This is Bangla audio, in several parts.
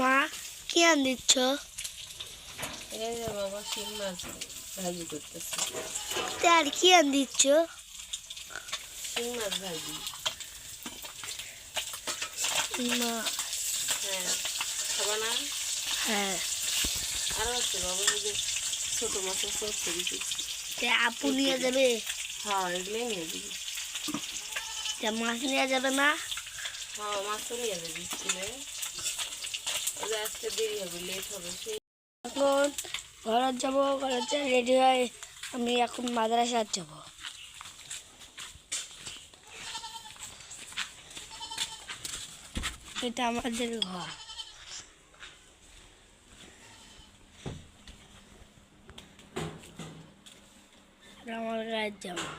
মা কি আন দিচ্ছ? এই যে বাবা শিং মাছ ভাজি করতেছে। আর কি আন দিচ্ছ? শিং মাছ ভাজি। মাছ? হ্যাঁ, খাবা না? হ্যাঁ। আরো আছে বাবা, এই যে ছোট মাছের চচ্চড়ি দিচ্ছি। আপু নিয়ে যাবে? হ্যাঁ, এগুলোই নিয়ে দিবি। মাছ নিয়ে যাবে না? হ্যাঁ, মাছও নিয়ে যাবি স্কুলে। আজকে দেরি হবে, লেট হবে। সেই এখন ঘরে যাবো, ঘরে রেডি হয়ে আমি এখন মাদ্রাসায় যাব। এটা আমাদের ঘর। আমার গায়ের জামা,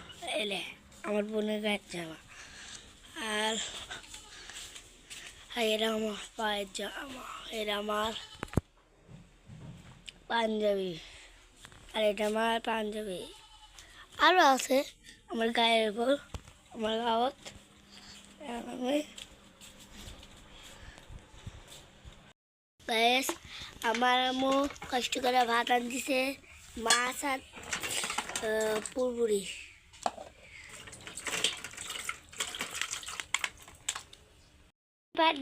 এলে আমার বোনের গায়ের জামা, আর এরা আমার পায়ের জামা, এরা আমার পাঞ্জাবি, আর এটা আমার পাঞ্জাবি। আরও আছে আমার গায়ের উপর, আমার গাঁত। আমার আম্মু কষ্ট করে ভাত আন দিছে, মাছ আর পুরপুরি।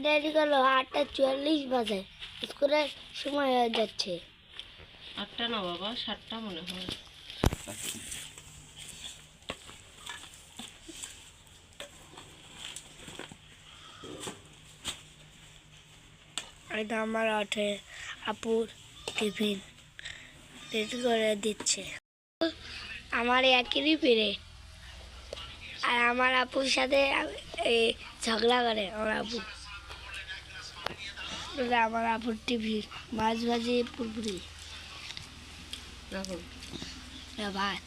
দেরি করলো, 8:44 বাজে, স্কুলের সময় হয়ে যাচ্ছে। 8টা না বাবা, 7টা মনে হয়। এটা আমার আপুর টিফিন রেডি করে দিচ্ছে। আমার একই পিরিয়ড, আর আমার আপুর সাথে ঝগড়া করে আমার আপু। আমার আপুর টিফিন মাছ ভাজি পুরপুরি ভাত।